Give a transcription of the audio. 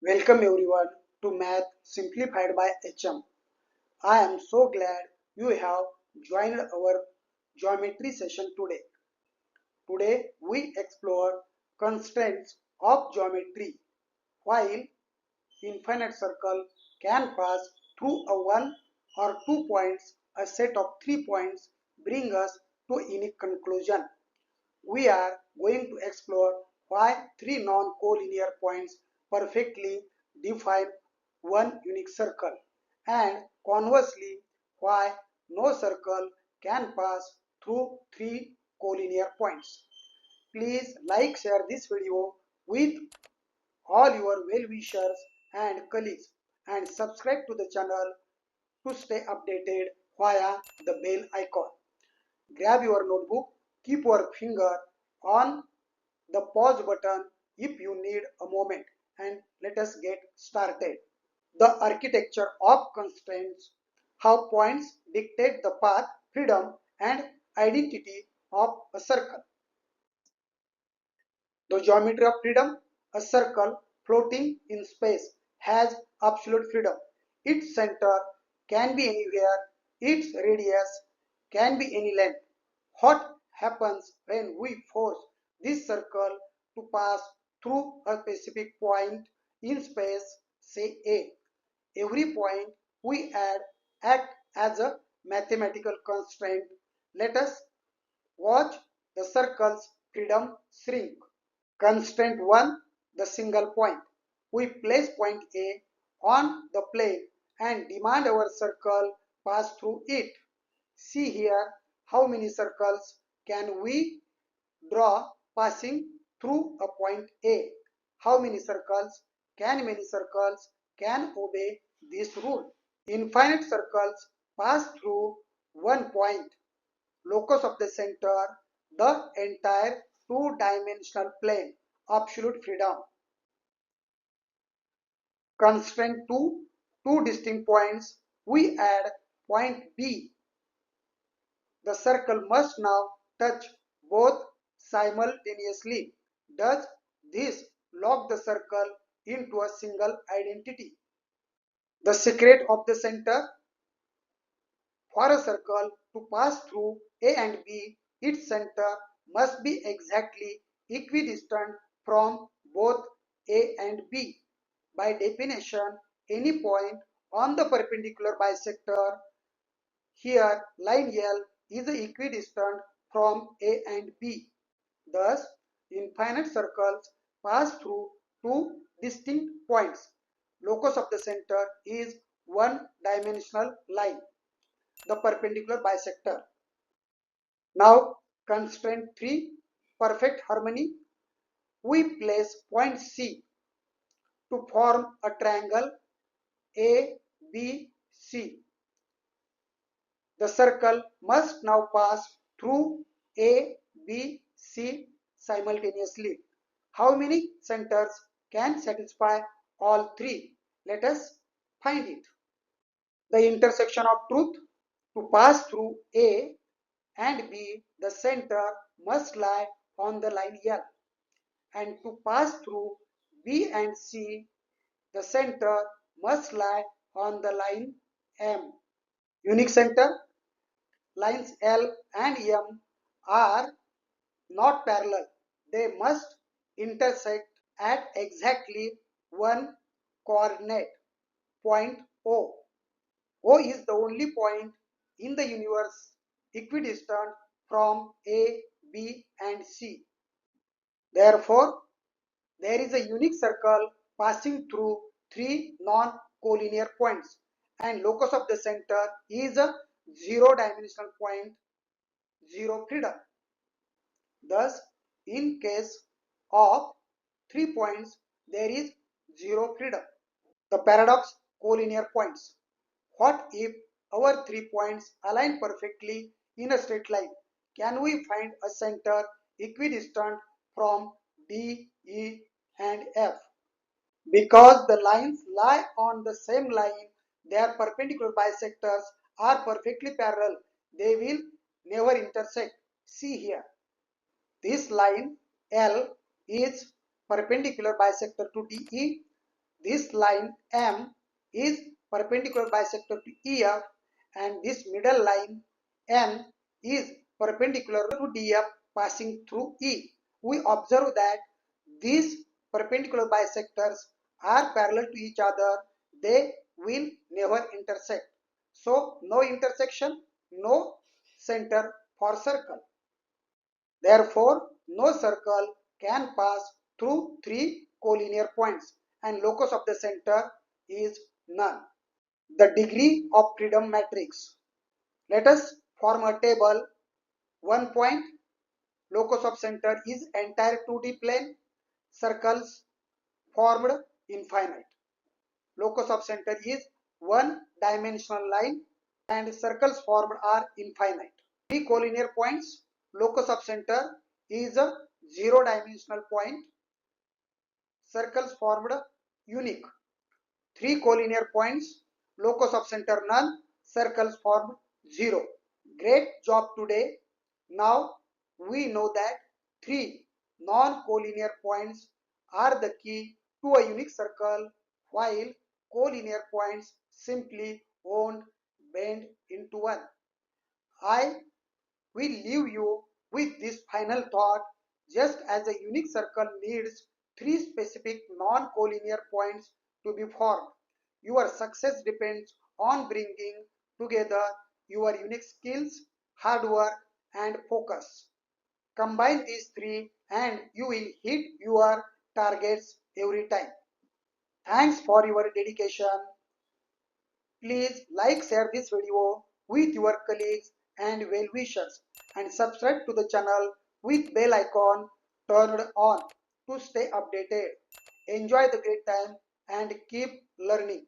Welcome everyone to Math Simplified by HM. I am so glad you have joined our geometry session today. Today we explore constraints of geometry. While infinite circle can pass through a one or 2 points, a set of 3 points bring us to a unique conclusion. We are going to explore why three non-collinear points perfectly define one unique circle, and conversely why no circle can pass through three collinear points. Please like share this video with all your well-wishers and colleagues and subscribe to the channel to stay updated via the bell icon. Grab your notebook, keep your finger on the pause button if you need a moment, and let us get started. The architecture of constraints, how points dictate the path, freedom, and identity of a circle. The geometry of freedom, a circle floating in space has absolute freedom. Its center can be anywhere, its radius can be any length. What happens when we force this circle to pass through a specific point in space, say A? Every point we add acts as a mathematical constraint. Let us watch the circle's freedom shrink. Constraint 1, the single point. We place point A on the plane and demand our circle pass through it. See here how many circles can we draw passing through a point A. How many circles can obey this rule? Infinite circles pass through one point. Locus of the center, the entire two-dimensional plane. Absolute freedom. Constraint 2, two distinct points. We add point B. The circle must now touch both simultaneously. Does this lock the circle into a single identity? The secret of the center. For a circle to pass through A and B, its center must be exactly equidistant from both A and B. By definition, any point on the perpendicular bisector, here line L, is equidistant from A and B. Thus, infinite circles pass through two distinct points. Locus of the center is one-dimensional line, the perpendicular bisector. Now, constraint 3, perfect harmony. We place point C to form a triangle ABC. The circle must now pass through A, B, C simultaneously. How many centers can satisfy all three? Let us find it. The intersection of truth. To pass through A and B, the center must lie on the line L. And to pass through B and C, the center must lie on the line M. Unique center. Lines L and M are not parallel. They must intersect at exactly one coordinate, point O. O is the only point in the universe equidistant from A, B and C. Therefore, there is a unique circle passing through three non-collinear points, and locus of the center is a zero-dimensional point, zero freedom. Thus, in case of 3 points, there is zero freedom. The paradox, collinear points. What if our 3 points align perfectly in a straight line? Can we find a center equidistant from D, E and F? Because the lines lie on the same line, their perpendicular bisectors are perfectly parallel. They will never intersect. See here. This line L is perpendicular bisector to DE. this line M is perpendicular bisector to EF, and this middle line N is perpendicular to DF passing through E. We observe that these perpendicular bisectors are parallel to each other. They will never intersect. So no intersection, no center for circle. Therefore, no circle can pass through three collinear points, and locus of the center is none. The degree of freedom matrix. Let us form a table. 1 point, locus of center is entire 2D plane. Circles formed infinite. Locus of center is one dimensional line and circles formed are infinite. Three collinear points. Locus of center is a zero dimensional point. Circles formed unique. Three collinear points. Locus of center none. Circles formed zero. Great job today. Now we know that three non-collinear points are the key to a unique circle, while collinear points simply won't bend into one. I will leave you with this final thought. Just as a unique circle needs three specific non-collinear points to be formed, your success depends on bringing together your unique skills, hard work, and focus. Combine these three and you will hit your targets every time. Thanks for your dedication. Please like, share this video with your colleagues and well-wishers, and subscribe to the channel with bell icon turned on to stay updated. Enjoy the great time and keep learning.